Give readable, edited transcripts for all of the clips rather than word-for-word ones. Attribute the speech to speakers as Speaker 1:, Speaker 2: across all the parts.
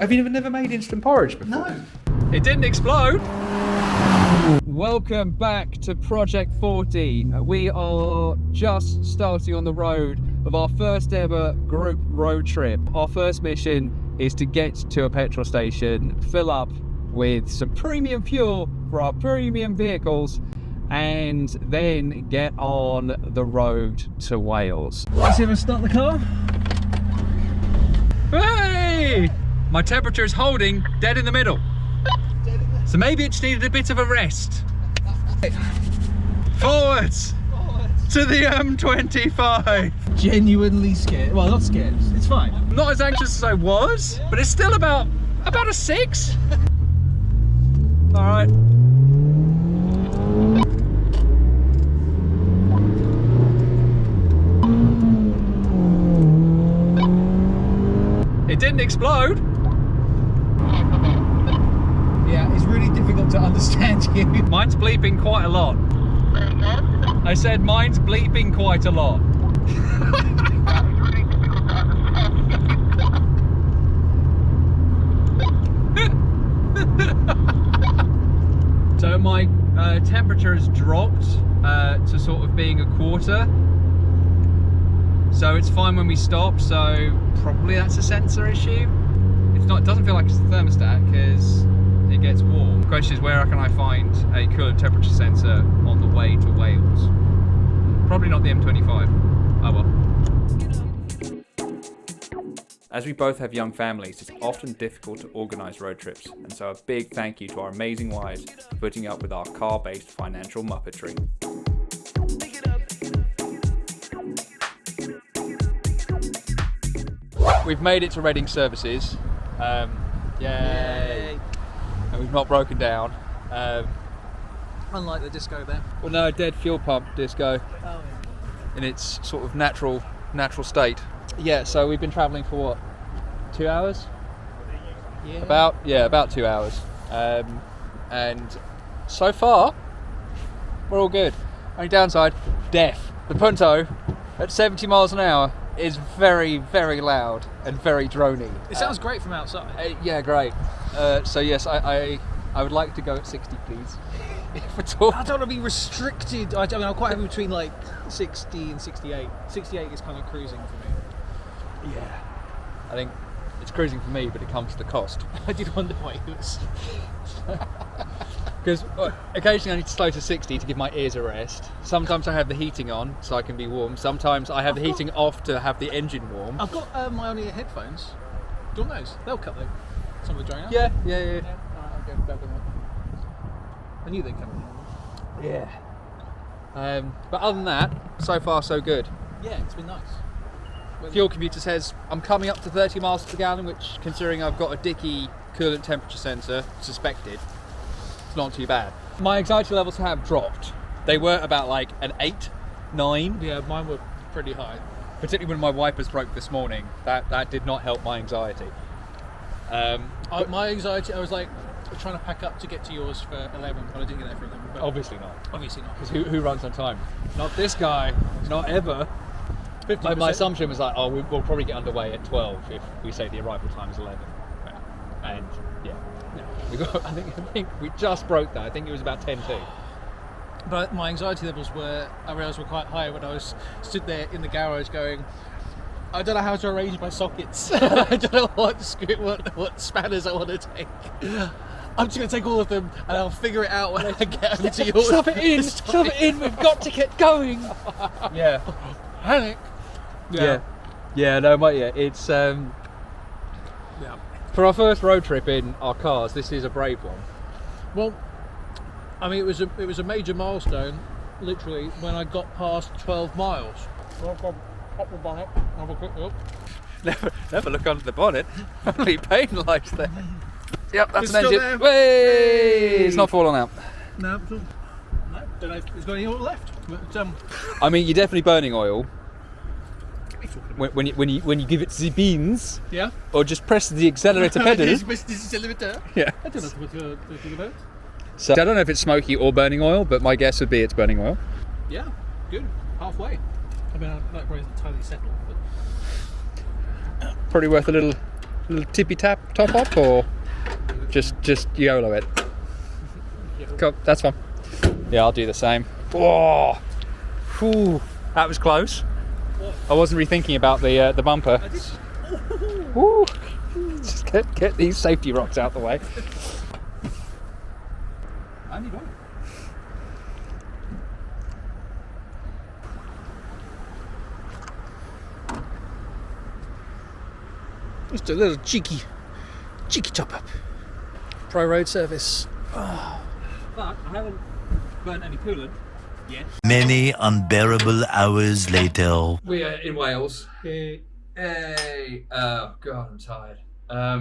Speaker 1: Have you never made instant porridge before?
Speaker 2: No.
Speaker 1: It didn't explode. Welcome back to Project 40. We are just starting on the road of our first ever group road trip. Our first mission is to get to a petrol station, fill up with some premium fuel for our premium vehicles, and then get on the road to Wales.
Speaker 2: Let's see if I start the car.
Speaker 1: Hey! My temperature is holding dead in the middle. So maybe it just needed a bit of a rest. Forwards to the M25.
Speaker 2: Genuinely scared. Well, not scared. It's fine.
Speaker 1: Not as anxious as I was, but it's still about a 6. All right. It didn't explode.
Speaker 2: Yeah, it's really difficult to understand you.
Speaker 1: Mine's bleeping quite a lot. I said mine's bleeping quite a lot. So my temperature has dropped to sort of being a quarter. So it's fine when we stop, so probably that's a sensor issue. It's not, it doesn't feel like it's a thermostat because it gets warm. The question is, where can I find a coolant temperature sensor on the way to Wales? Probably not the M25. Oh well. As we both have young families, it's often difficult to organise road trips, and so a big thank you to our amazing wives for putting up with our car-based financial muppetry. We've made it to Reading Services. Yay! And we've not broken down.
Speaker 2: Unlike the disco there.
Speaker 1: Well, no, dead fuel pump disco.
Speaker 2: Oh, yeah.
Speaker 1: In its sort of natural state. Yeah, so we've been travelling for what, 2 hours?
Speaker 2: Yeah.
Speaker 1: About 2 hours. And so far, we're all good. Only downside, death. The Punto at 70 miles an hour is very, very loud and very drony.
Speaker 2: It sounds great from outside.
Speaker 1: Yeah, great. So yes, I would like to go at 60, please. If at all.
Speaker 2: I don't want to be restricted. I mean, I'm quite happy between like 60 and 68. 68 is kind of cruising for me.
Speaker 1: Yeah. I think it's cruising for me, but it comes to the cost.
Speaker 2: I did wonder why it was.
Speaker 1: Because occasionally I need to slow to 60 to give my ears a rest. Sometimes I have the heating on so I can be warm. Sometimes I have the heating off to have the engine warm.
Speaker 2: I've got my on-ear headphones. Do you want those? They'll cut some of the drain out.
Speaker 1: Yeah.
Speaker 2: Alright, I'll go grab them up. I knew they'd come in.
Speaker 1: Yeah. But other than that, so far so good.
Speaker 2: Yeah, it's been nice.
Speaker 1: Fuel computer says I'm coming up to 30 miles per gallon, which, considering I've got a dicky coolant temperature sensor suspected, it's not too bad. My anxiety levels have dropped. They were about like an 8, 9.
Speaker 2: Yeah, mine were pretty high.
Speaker 1: Particularly when my wipers broke this morning. That did not help my anxiety.
Speaker 2: My anxiety, I was like trying to pack up to get to yours for 11, but I didn't get there for 11. But
Speaker 1: Obviously not.
Speaker 2: Obviously not.
Speaker 1: Because who runs on time? Not this guy. Not ever.
Speaker 2: 50%.
Speaker 1: My assumption was like, we'll probably get underway at 12 if we say the arrival time is 11. And yeah. I think we just broke that. I think it was about 10-2.
Speaker 2: But my anxiety levels I realised were quite high when I was stood there in the garage going, I don't know how to arrange my sockets. I don't know what spanners I want to take. I'm just going to take all of them and I'll figure it out when I get over to yours.
Speaker 1: Stuff it in, we've got to get going. Yeah.
Speaker 2: Panic.
Speaker 1: Yeah, no, it's
Speaker 2: Yeah.
Speaker 1: for our first road trip in our cars, this is a brave one.
Speaker 2: Well, I mean, it was a major milestone, literally, when I got past 12 miles. Pop the bonnet, have a quick look.
Speaker 1: Never look under the bonnet. Only penalised there. Yep, that's
Speaker 2: It's
Speaker 1: an
Speaker 2: still
Speaker 1: engine.
Speaker 2: there.
Speaker 1: Way! It's not fallen out.
Speaker 2: No, don't know if there's got any oil left. But,
Speaker 1: I mean, you're definitely burning oil
Speaker 2: what are you talking about?
Speaker 1: when you give it the beans,
Speaker 2: Yeah?
Speaker 1: or just press the accelerator pedal.
Speaker 2: This is a limiter.
Speaker 1: Yeah.
Speaker 2: I don't know what you're talking about.
Speaker 1: So I don't know if it's smoky or burning oil, but my guess would be it's burning oil.
Speaker 2: Yeah, good. Halfway. I mean, that probably isn't entirely settled, but
Speaker 1: Probably worth a little little tippy top up, or just YOLO it? Cool, that's fine. Yeah, I'll do the same. Whoa, whew, that was close. I wasn't rethinking about the bumper. Woo. Just get these safety rocks out the way. I need one.
Speaker 2: Just a little cheeky top up. Pro road service.
Speaker 1: But I haven't burnt any coolant yet.
Speaker 3: Many unbearable hours later.
Speaker 1: We are in Wales. Hey. Oh god, I'm tired. I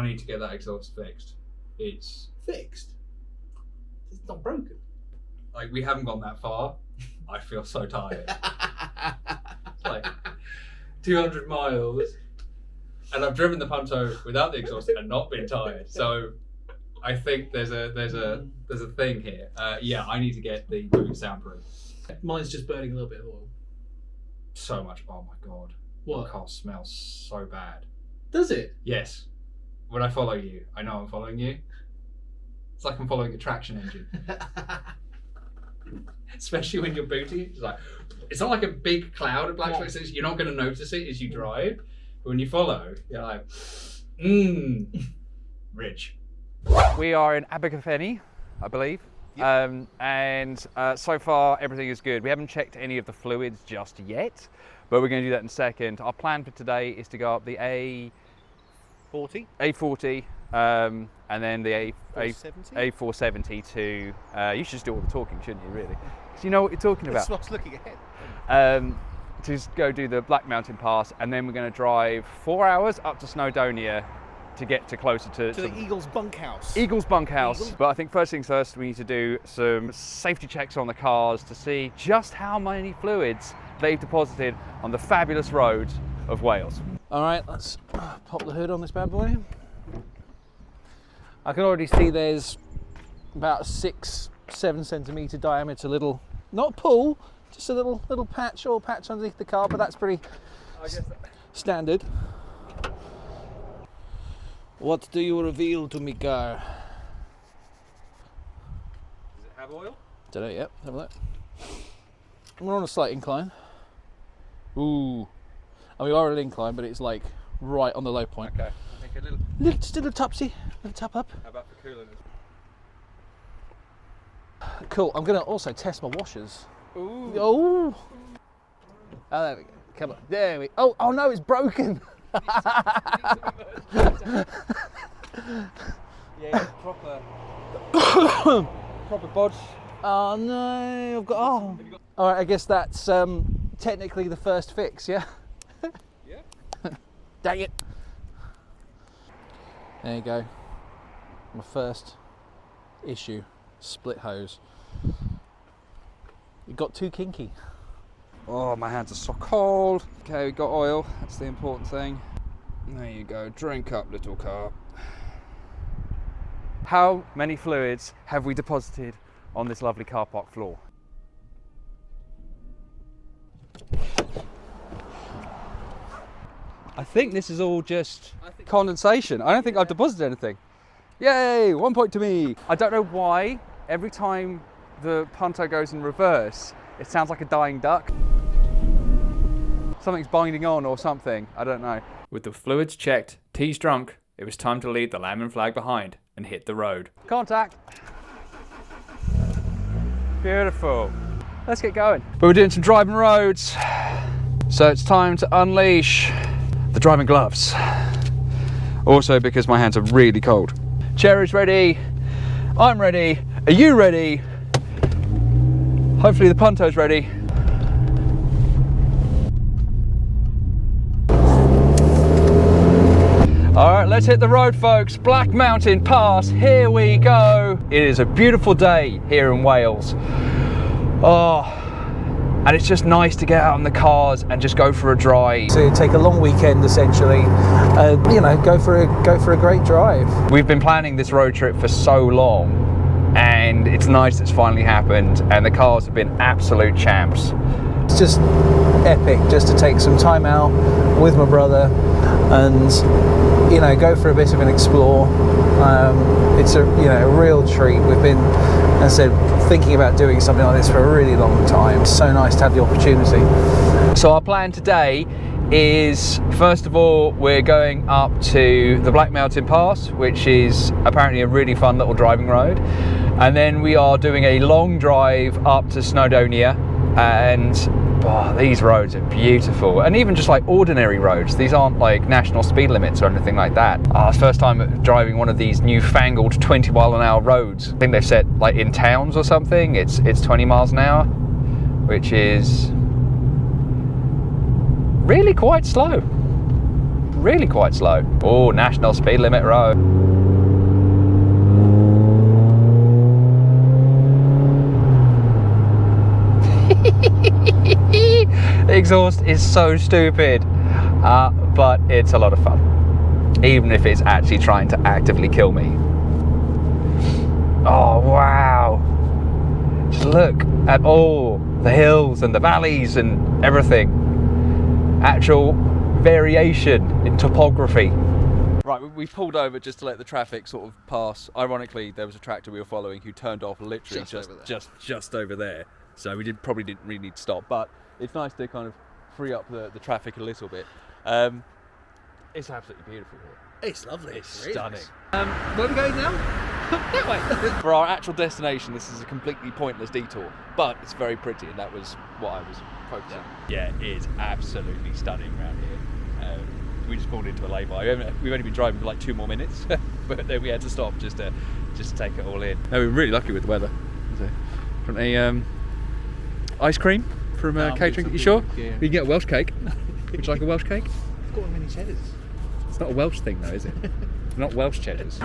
Speaker 1: need to get that exhaust fixed. It's
Speaker 2: Fixed? It's not broken.
Speaker 1: like we haven't gone that far. I feel so tired. It's like 200 miles, and I've driven the Punto without the exhaust and not been tired. So I think there's a thing here. Yeah, I need to get the boot soundproof.
Speaker 2: Mine's just burning a little bit of oil.
Speaker 1: So much. Oh my god.
Speaker 2: What?
Speaker 1: The car smells so bad.
Speaker 2: Does it?
Speaker 1: Yes. When I follow you, I know I'm following you. It's like I'm following a traction engine. Especially when you're booting. It's not like a big cloud of black smoke. So you're not going to notice it as you drive. But when you follow, you're like, rich. We are in Abergavenny, I believe. Yep. And so far everything is good. We haven't checked any of the fluids just yet, but we're going to do that in a second. Our plan for today is to go up the A40, and then the A470 to. You should just do all the talking, shouldn't you? Really, because you know what you're talking about.
Speaker 2: That's what I was looking ahead.
Speaker 1: To just go do the Black Mountain Pass, and then we're going to drive 4 hours up to Snowdonia to get to closer to
Speaker 2: the Eagle's bunkhouse.
Speaker 1: Eagle's bunkhouse. But I think first things first, we need to do some safety checks on the cars to see just how many fluids they've deposited on the fabulous roads of Wales.
Speaker 2: All right, let's pop the hood on this bad boy. I can already see there's about a 6-7 centimetre diameter little, not pool, just a little patch, oil patch underneath the car, but that's pretty standard. What do you reveal to me, car?
Speaker 1: Does it have oil?
Speaker 2: Don't know yet. Have a look. We're on a slight incline. Ooh. I mean, we are on an incline, but it's like right on the low point.
Speaker 1: Okay. I think a little.
Speaker 2: Just a little topsy, a little top up.
Speaker 1: How about the coolant?
Speaker 2: Cool. I'm going to also test my washers.
Speaker 1: Ooh.
Speaker 2: Oh. Oh, there we go. Come on. There we. Oh no, it's broken.
Speaker 1: Yeah, proper bodge.
Speaker 2: Oh no, I've got. Oh. All right, I guess that's technically the first fix, yeah.
Speaker 1: Yeah.
Speaker 2: Dang it. There you go. My first issue. Split hose. It got too kinky.
Speaker 1: Oh, my hands are so cold. Okay, we got oil. That's the important thing. There you go. Drink up, little car. How many fluids have we deposited on this lovely car park floor? I think this is all just condensation. I don't think I've deposited anything. Yay, 1 point to me. I don't know why every time the Punto goes in reverse, it sounds like a dying duck. Something's binding on or something, I don't know. With the fluids checked, teas drunk, it was time to leave the lamb flag behind and hit the road. Contact. Beautiful. Let's get going. But we're doing some driving roads, so it's time to unleash the driving gloves. Also because my hands are really cold. Cherry's ready, I'm ready, are you ready? Hopefully the Punto's ready. All right, let's hit the road, folks. Black Mountain Pass, here we go. It is a beautiful day here in Wales. Oh, and it's just nice to get out in the cars and just go for a drive.
Speaker 2: To take a long weekend, essentially, you know, go for a great drive.
Speaker 1: We've been planning this road trip for so long, and it's nice it's finally happened, and the cars have been absolute champs.
Speaker 2: it's just epic just to take some time out with my brother and, you know, go for a bit of an explore. It's a, you know, a real treat. We've been, as I said, thinking about doing something like this for a really long time. It's so nice to have the opportunity.
Speaker 1: So our plan today is, first of all, we're going up to the Black Mountain Pass, which is apparently a really fun little driving road, and then we are doing a long drive up to Snowdonia. And these roads are beautiful, and even just like ordinary roads, these aren't like national speed limits or anything like that. It's first time driving one of these newfangled 20-mile-an-hour roads. I think they've said like in towns or something it's 20 miles an hour, which is really quite slow. Really quite slow. Oh, national speed limit road. The exhaust is so stupid, but it's a lot of fun, even if it's actually trying to actively kill me. Oh wow, just look at all the hills and the valleys and everything. Actual variation in topography. Right, we pulled over just to let the traffic sort of pass. Ironically, there was a tractor we were following who turned off literally just over there. So we probably didn't really need to stop, but it's nice to kind of free up the traffic a little bit. It's absolutely beautiful here.
Speaker 2: It's lovely.
Speaker 1: It's stunning.
Speaker 2: Nice. Where are we going now? That way.
Speaker 1: For our actual destination, this is a completely pointless detour, but it's very pretty, and that was what I was focusing on. Yeah, it is absolutely stunning around here. We just pulled into a lay-by. We've only been driving for like 2 more minutes, but then we had to stop just to take it all in. No, we were really lucky with the weather. From a ice cream from catering. You sure?
Speaker 2: Yeah.
Speaker 1: You can get a Welsh cake. Would you like a Welsh cake?
Speaker 2: I've got many cheddars.
Speaker 1: It's not a Welsh thing though, is it? Not Welsh cheddars.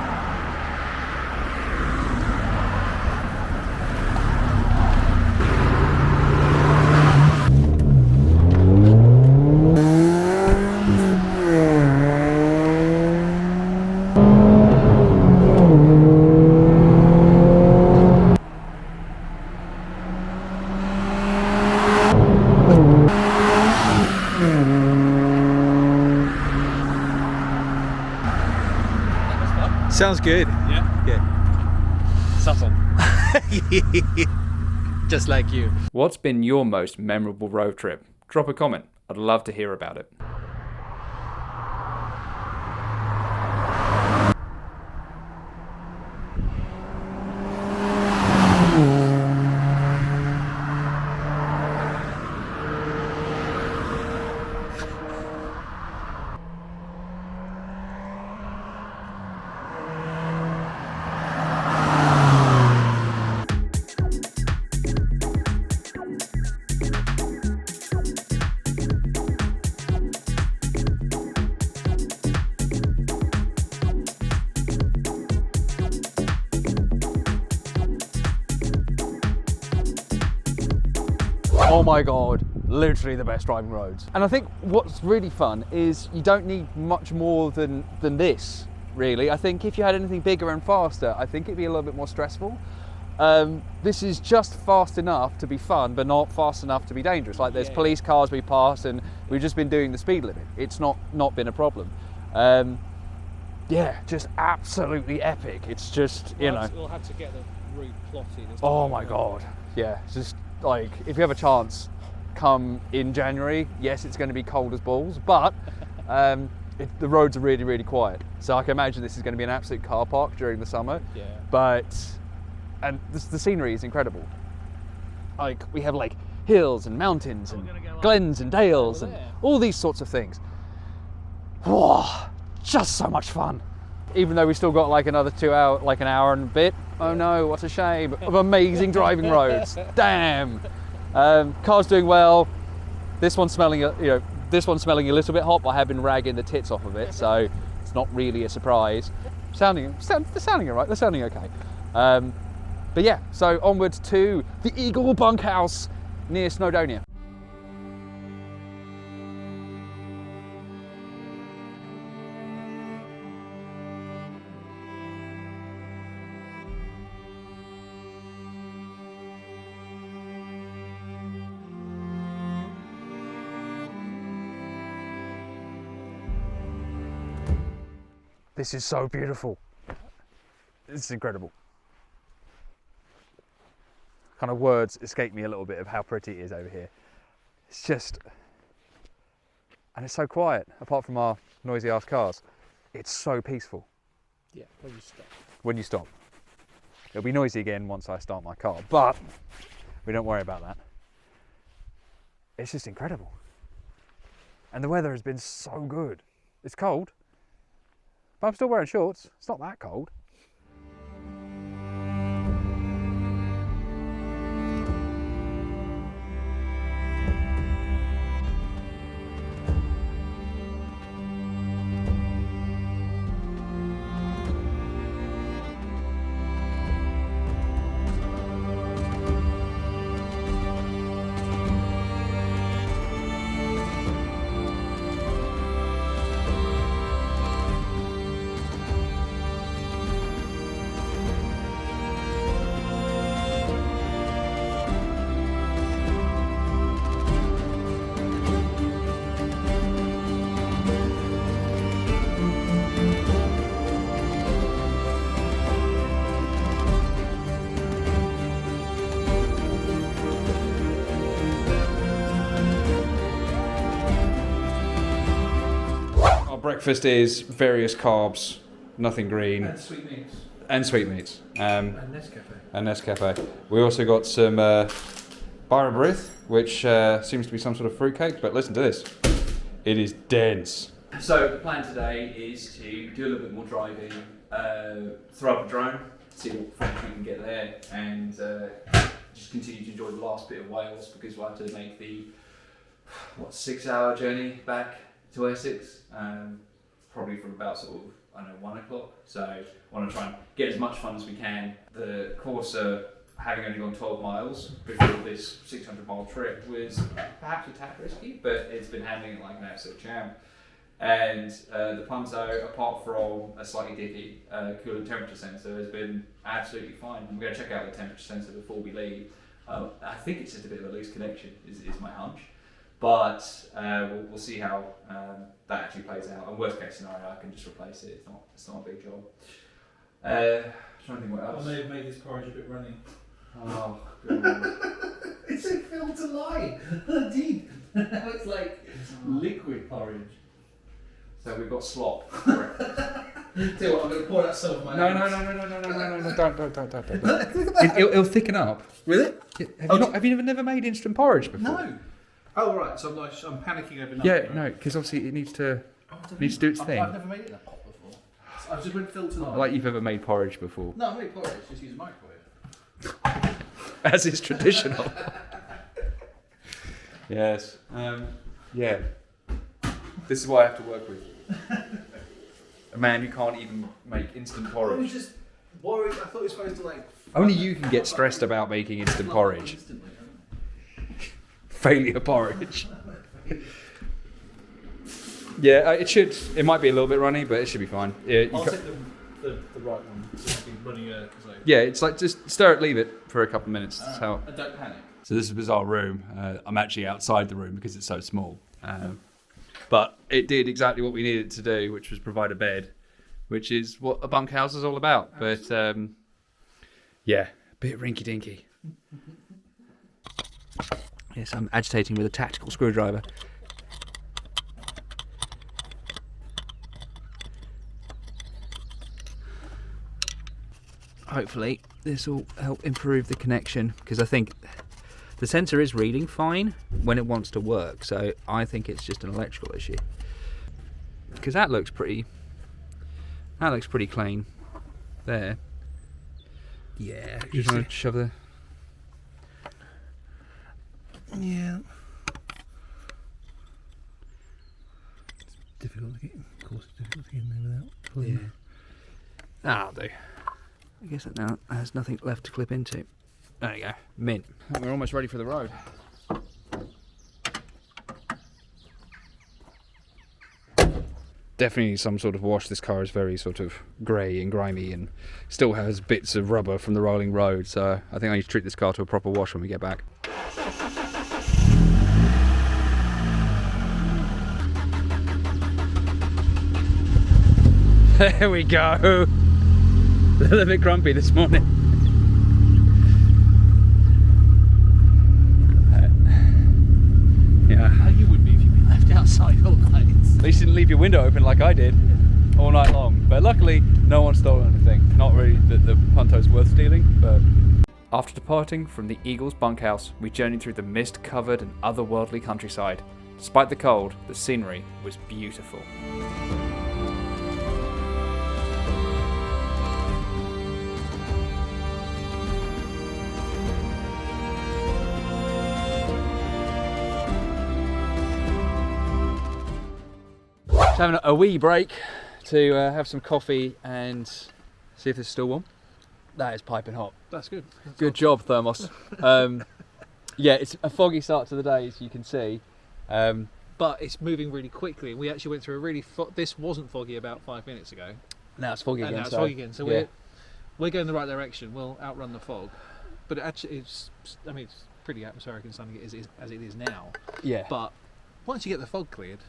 Speaker 2: Sounds good.
Speaker 1: Yeah?
Speaker 2: Yeah.
Speaker 1: Subtle.
Speaker 2: Just like you.
Speaker 1: What's been your most memorable road trip? Drop a comment. I'd love to hear about it. Oh my god, literally the best driving roads. And I think what's really fun is you don't need much more than this, really. I think if you had anything bigger and faster, I think it'd be a little bit more stressful. This is just fast enough to be fun, but not fast enough to be dangerous. Like there's police cars we pass and we've just been doing the speed limit. It's not been a problem. Yeah, just absolutely epic. It's just, you know.
Speaker 2: We'll have to get the route plotted.
Speaker 1: Oh my god. Yeah, it's just like, if you have a chance, come in January. Yes, it's going to be cold as balls, but the roads are really, really quiet. So I can imagine this is going to be an absolute car park during the summer.
Speaker 2: Yeah.
Speaker 1: And the scenery is incredible. Like, we have like hills and mountains and glens and dales and all these sorts of things. Whoa, just so much fun. Even though we still got like another 2 hours, like an hour and a bit. Oh no, what a shame, of amazing driving roads. Damn. Car's doing well. This one's smelling, this one's smelling a little bit hot, but I have been ragging the tits off of it, so it's not really a surprise. They're sounding all right. They're sounding okay. But yeah, so onwards to the Eagle Bunkhouse near Snowdonia. This is so beautiful. This is incredible. Kind of words escape me a little bit of how pretty it is over here. It's just, and it's so quiet, apart from our noisy ass cars. It's so peaceful.
Speaker 2: Yeah, when you stop.
Speaker 1: When you stop. It'll be noisy again once I start my car, but we don't worry about that. It's just incredible. And the weather has been so good. It's cold, but I'm still wearing shorts. It's not that cold. Breakfast is various carbs, nothing green,
Speaker 2: And sweetmeats.
Speaker 1: and sweetmeats,
Speaker 2: And Nescafe.
Speaker 1: and Nescafe. We also got some Barabryth, which seems to be some sort of fruitcake, but listen to this. It is dense. So the plan today is to do a little bit more driving, throw up a drone, see what French we can get there, and just continue to enjoy the last bit of Wales, because we'll have to make the 6-hour journey back to Essex, probably from about sort of, I don't know, 1 o'clock. So I want to try and get as much fun as we can. The corsa, having only gone 12 miles before this 600-mile trip, was perhaps a tad risky, but it's been handling it like an absolute champ. And the Punto, apart from a slightly dippy coolant temperature sensor, has been absolutely fine. I'm going to check out the temperature sensor before we leave. I think it's just a bit of a loose connection, is my hunch. But we'll see how that actually plays out. And worst case scenario, I can just replace it. It's not a big job. Trying to think what else.
Speaker 2: I may have made this porridge a bit runny.
Speaker 1: Oh, God.
Speaker 2: It's a film to lie. Indeed. Now it's like liquid porridge.
Speaker 1: So we've got slop.
Speaker 2: Tell you what, I'm going to pour that some of my
Speaker 1: No, don't. It'll thicken up.
Speaker 2: Really?
Speaker 1: Have you never made instant porridge before?
Speaker 2: No. Oh right, so I'm panicking overnight.
Speaker 1: Yeah,
Speaker 2: right?
Speaker 1: no, because obviously it needs to do its thing.
Speaker 2: I've never made it in a pot before. I've just been filled tonight.
Speaker 1: Like you've ever made porridge before.
Speaker 2: No, I made porridge, just use a microwave.
Speaker 1: As is traditional. Yes. Yeah. This is what I have to work with. A man who can't even make instant
Speaker 2: I was
Speaker 1: porridge.
Speaker 2: just worried. I thought you were supposed to like.
Speaker 1: Only you can get stressed about making instant porridge.
Speaker 2: Instantly,
Speaker 1: Failure porridge. Yeah, it might be a little bit runny, but it should be fine. Yeah,
Speaker 2: I'll take the right one. So it's been running
Speaker 1: yeah, it's like just stir it, leave it for a couple of minutes. That's how.
Speaker 2: And don't panic.
Speaker 1: So this is a bizarre room. I'm actually outside the room because it's so small. But it did exactly what we needed it to do, which was provide a bed, which is what a bunkhouse is all about. But yeah, a bit rinky-dinky. Yes, I'm agitating with a tactical screwdriver. Hopefully this will help improve the connection, because I think the sensor is reading fine when it wants to work, so I think it's just an electrical issue. Because that looks pretty clean there. Yeah, just want to shove the...
Speaker 2: Yeah. It's difficult to get. Of course, it's difficult to get in there without pulling.
Speaker 1: Yeah. That'll do. I guess that now has nothing left to clip into. There you go. Mint. We're almost ready for the road. Definitely some sort of wash. This car is very sort of grey and grimy and still has bits of rubber from the rolling road, so I think I need to treat this car to a proper wash when we get back. There we go. A little bit grumpy this morning. Yeah.
Speaker 2: You would be if you'd been left outside all night.
Speaker 1: At least you didn't leave your window open like I did all night long. But luckily, no one stole anything. Not really that the Punto's worth stealing, but... After departing from the Eagle's bunkhouse, we journeyed through the mist-covered and otherworldly countryside. Despite the cold, the scenery was beautiful. Just having a wee break to have some coffee and see if it's still warm. That is piping hot.
Speaker 2: That's good.
Speaker 1: Good job, Thermos. Yeah, it's a foggy start to the day, as you can see.
Speaker 2: But it's moving really quickly. We actually went through a really... this wasn't foggy about 5 minutes ago.
Speaker 1: Now it's foggy
Speaker 2: And
Speaker 1: again.
Speaker 2: now it's foggy again. So
Speaker 1: yeah.
Speaker 2: we're going the right direction. We'll outrun the fog. But it actually, it's pretty atmospheric and sunny as it is now.
Speaker 1: Yeah.
Speaker 2: But once you get the fog cleared...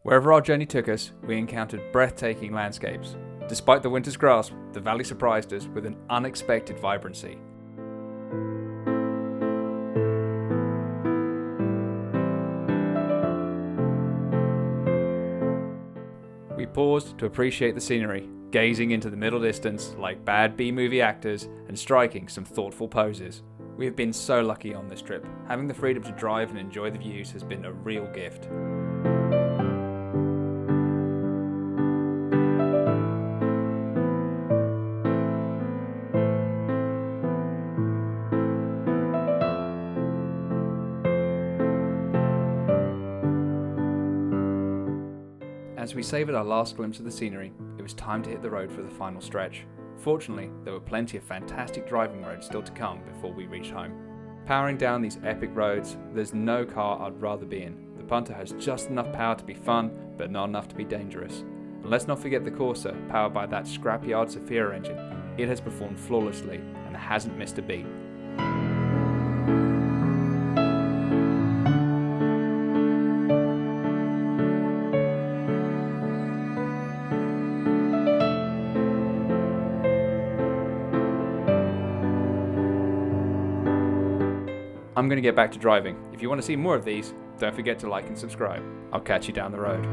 Speaker 1: Wherever our journey took us, we encountered breathtaking landscapes. Despite the winter's grasp, the valley surprised us with an unexpected vibrancy. We paused to appreciate the scenery, gazing into the middle distance like bad B-movie actors and striking some thoughtful poses. We have been so lucky on this trip. Having the freedom to drive and enjoy the views has been a real gift. As we savoured our last glimpse of the scenery, it was time to hit the road for the final stretch. Fortunately, there were plenty of fantastic driving roads still to come before we reached home. Powering down these epic roads, there's no car I'd rather be in. The Punto has just enough power to be fun, but not enough to be dangerous. And let's not forget the Corsa, powered by that scrapyard Sophia engine. It has performed flawlessly and hasn't missed a beat. I'm going to get back to driving. If you want to see more of these, don't forget to like and subscribe. I'll catch you down the road.